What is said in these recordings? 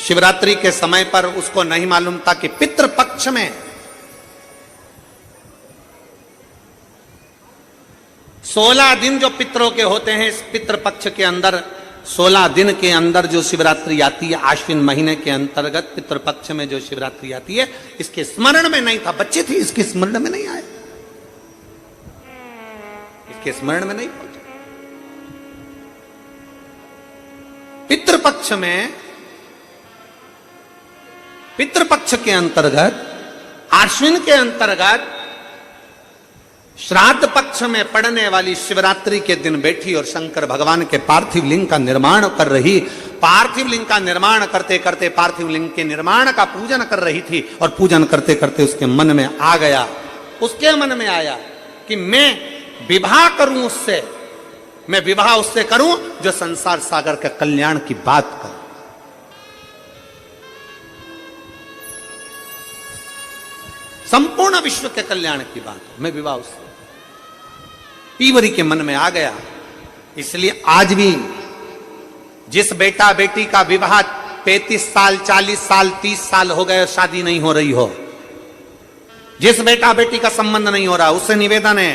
शिवरात्रि के समय पर उसको नहीं मालूम था कि पितृपक्ष में 16 दिन जो पितरों के होते हैं, इस पितृपक्ष के अंदर 16 दिन के अंदर जो शिवरात्रि आती है, आश्विन महीने के अंतर्गत पितृपक्ष में जो शिवरात्रि आती है, इसके स्मरण में नहीं था। बच्चे थे, इसके स्मरण में नहीं आए, इसके स्मरण में नहीं पहुंचे। पितृपक्ष में, पितृपक्ष के अंतर्गत, आश्विन के अंतर्गत श्राद्ध पक्ष में पड़ने वाली शिवरात्रि के दिन बैठी और शंकर भगवान के पार्थिव लिंग का निर्माण कर रही। पार्थिव लिंग का निर्माण करते करते पार्थिव लिंग के निर्माण का पूजन कर रही थी, और पूजन करते करते उसके मन में आ गया, उसके मन में आया कि मैं विवाह करूं उससे, मैं विवाह उससे करूं जो संसार सागर के कल्याण की बात करे। संपूर्ण विश्व के कल्याण की बात, मैं विवाह उससे। पीवरी के मन में आ गया। इसलिए आज भी जिस बेटा बेटी का विवाह 35 साल, 40 साल, 30 साल हो गए, शादी नहीं हो रही हो, जिस बेटा बेटी का संबंध नहीं हो रहा, उससे निवेदन है,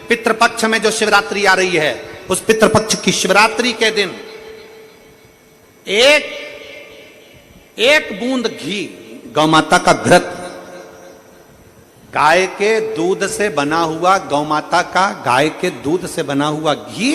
पितृपक्ष में जो शिवरात्रि आ रही है, उस पितृपक्ष की शिवरात्रि के दिन एक बूंद घी, गौ माता का घृत, गाय के दूध से बना हुआ, गौ माता का गाय के दूध से बना हुआ घी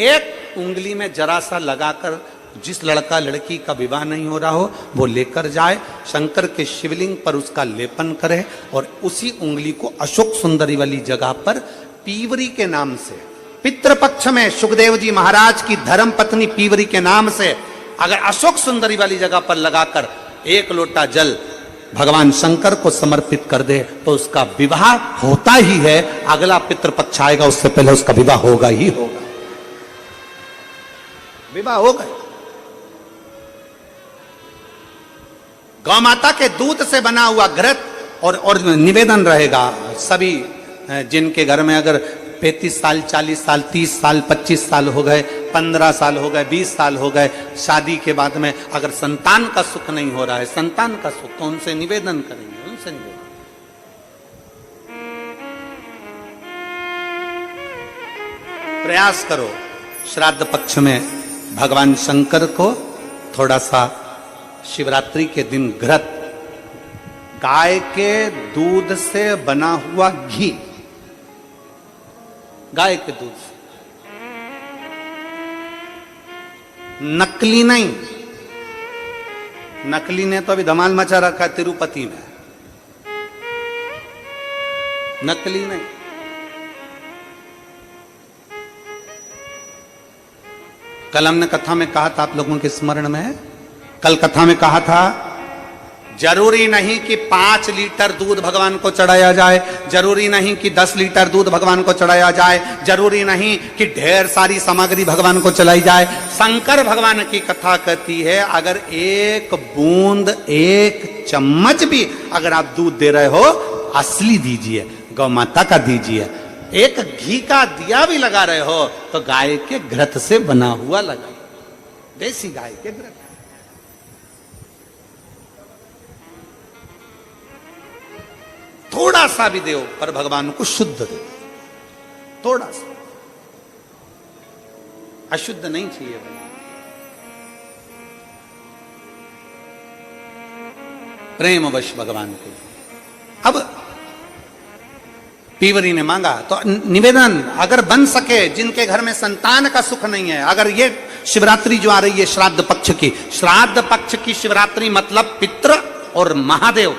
एक उंगली में जरा सा लगाकर, जिस लड़का लड़की का विवाह नहीं हो रहा हो वो लेकर जाए, शंकर के शिवलिंग पर उसका लेपन करे, और उसी उंगली को अशोक सुंदरी वाली जगह पर पीवरी के नाम से, पितृपक्ष में सुखदेव जी महाराज की धर्म पत्नी पीवरी के नाम से अगर अशोक सुंदरी वाली जगह पर लगाकर एक लोटा जल भगवान शंकर को समर्पित कर दे तो उसका विवाह होता ही है। अगला पितृपक्ष आएगा, उससे पहले उसका विवाह होगा ही होगा, विवाह होगा। गौ माता के दूध से बना हुआ घृत, और निवेदन रहेगा सभी जिनके घर में अगर 35 साल, 40 साल, 30 साल, 25 साल हो गए, 15 साल हो गए, 20 साल हो गए, शादी के बाद में अगर संतान का सुख नहीं हो रहा है, संतान का सुख, तो उनसे निवेदन करेंगे, उनसे निवेदन। प्रयास करो श्राद्ध पक्ष में भगवान शंकर को थोड़ा सा शिवरात्रि के दिन घृत, गाय के दूध से बना हुआ घी, गाय के दूध से, नकली नहीं, नकली ने तो अभी धमाल मचा रखा है तिरुपति में, नकली नहीं। कल हमने कथा में कहा था, आप लोगों के स्मरण में है, कल कथा में कहा था जरूरी नहीं कि 5 लीटर दूध भगवान को चढ़ाया जाए, जरूरी नहीं कि 10 लीटर दूध भगवान को चढ़ाया जाए, जरूरी नहीं कि ढेर सारी सामग्री भगवान को चलाई जाए। शंकर भगवान की कथा कहती है अगर एक बूंद, एक चम्मच भी अगर आप दूध दे रहे हो, असली दीजिए, गौ माता का दीजिए। एक घी का दिया भी लगा रहे हो तो गाय के घृत से बना हुआ लगाइए, देसी गाय के घृत। थोड़ा सा भी दो पर भगवान को शुद्ध दो, थोड़ा सा, अशुद्ध नहीं चाहिए। प्रेमवश भगवान को। अब पीवरी ने मांगा तो निवेदन, अगर बन सके, जिनके घर में संतान का सुख नहीं है, अगर ये शिवरात्रि जो आ रही है श्राद्ध पक्ष की, श्राद्ध पक्ष की शिवरात्रि मतलब पितृ और महादेव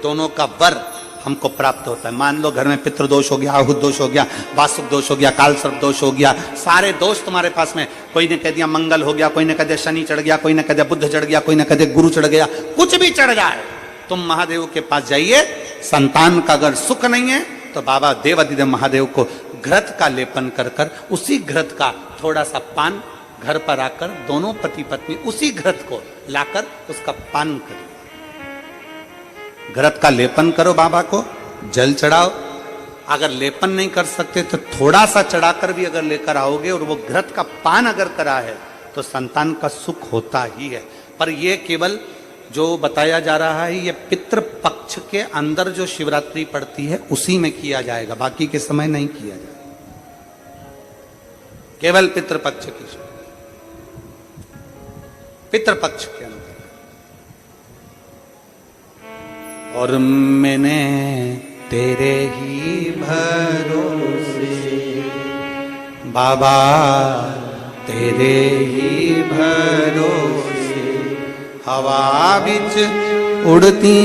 दोनों का वर हमको प्राप्त होता है। मान लो घर में पितृ दोष हो गया, आहुत दोष हो गया, वासुक दोष हो गया, काल सर्प दोष हो गया, सारे दोष तुम्हारे पास में, कोई ने कह दिया मंगल हो गया, कोई ने कह दिया शनि चढ़ गया, कोई ने कह दिया बुध चढ़ गया, कोई ने कह दिया गुरु चढ़ गया, कुछ भी चढ़ जाए, तुम महादेव के पास जाइए। संतान का अगर सुख नहीं है तो बाबा देवादिदेव महादेव को घृत का लेपन कर कर, उसी घृत का थोड़ा सा पान घर पर आकर दोनों पति पत्नी उसी घृत को लाकर उसका पान करो, घृत का लेपन करो, बाबा को जल चढ़ाओ। अगर लेपन नहीं कर सकते तो थोड़ा सा चढ़ाकर भी अगर लेकर आओगे और वो घृत का पान अगर करा है तो संतान का सुख होता ही है। पर यह केवल जो बताया जा रहा है ये पितृपक्ष के अंदर जो शिवरात्रि पड़ती है उसी में किया जाएगा, बाकी के समय नहीं किया जाएगा, केवल पितृपक्ष की पितृपक्ष के अंदर। और मैंने तेरे ही भरोसे बाबा, तेरे ही भरोसे हवा बिच उड़ती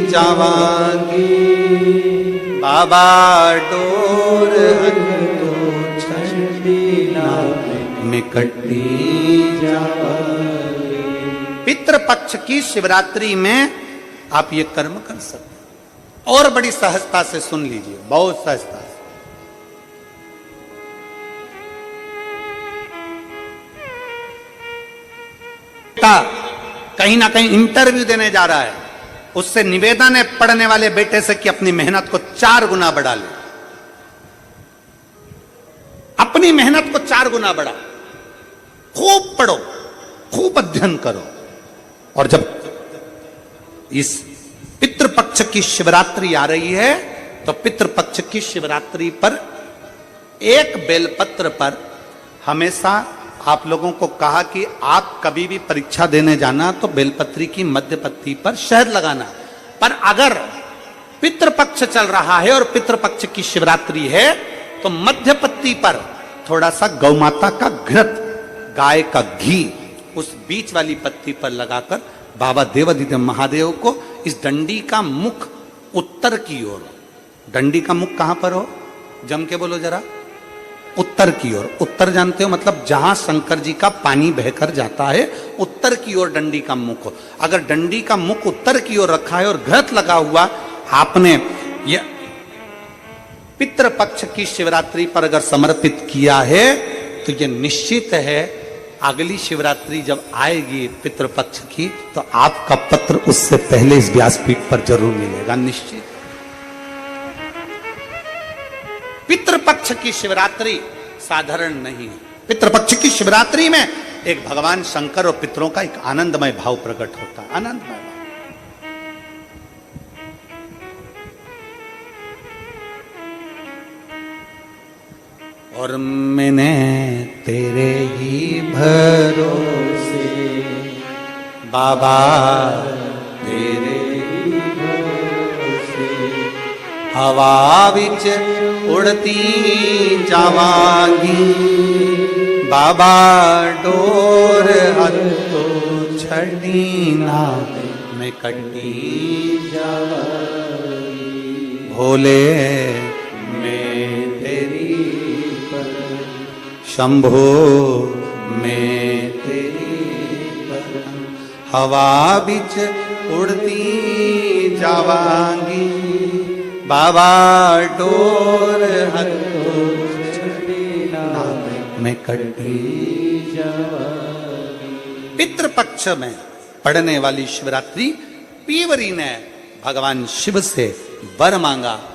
जावांगी बाबा, डोर तो छंडीला में कटी जावांगी। पितृपक्ष की शिवरात्रि में आप ये कर्म कर सकते हैं। और बड़ी सहजता से सुन लीजिए, बहुत सहजता से। कहीं ना कहीं इंटरव्यू देने जा रहा है, उससे निवेदन है पढ़ने वाले बेटे से कि अपनी मेहनत को 4 गुना बढ़ा ले, अपनी मेहनत को 4 गुना बढ़ा, खूब पढ़ो, खूब अध्ययन करो। और जब इस पितृपक्ष की शिवरात्रि आ रही है तो पितृपक्ष की शिवरात्रि पर एक बेलपत्र पर हमेशा आप लोगों को कहा कि आप कभी भी परीक्षा देने जाना तो बेलपत्री की मध्य पत्ती पर शहद लगाना। पर अगर पितृपक्ष चल रहा है और पितृपक्ष की शिवरात्रि है तो मध्य पत्ती पर थोड़ा सा गौमाता का घृत, गाय का घी उस बीच वाली पत्ती पर लगाकर बाबा देवादिदेव महादेव को इस डंडी का मुख उत्तर की ओर, डंडी का मुख कहां पर हो, जम के बोलो जरा, उत्तर की ओर। उत्तर जानते हो मतलब जहां शंकर जी का पानी बहकर जाता है, उत्तर की ओर डंडी का मुख हो। अगर डंडी का मुख उत्तर की ओर रखा है और घृत लगा हुआ आपने ये पितृपक्ष की शिवरात्रि पर अगर समर्पित किया है तो ये निश्चित है अगली शिवरात्रि जब आएगी पितृपक्ष की तो आपका पत्र उससे पहले इस व्यासपीठ पर जरूर मिलेगा, निश्चित। पितृपक्ष की शिवरात्रि साधारण नहीं है। पितृपक्ष की शिवरात्रि में एक भगवान शंकर और पितरों का एक आनंदमय भाव प्रकट होता है, आनंदमय भाव। और मैंने तेरे ही भरोसे बाबा, तेरे ही भरोसे हवा बिच उड़ती जावांगी बाबा, डोर हत्तो छड़ीना में कटी जावांगी। भोले मैं तेरी शंभो में तेरी हवा बिच उड़ती जावांगी बाबा, डोर हत्तो छड़ीना में कटी जावांगी। पितृपक्ष में पड़ने वाली शिवरात्रि पीवरी ने भगवान शिव से वर मांगा।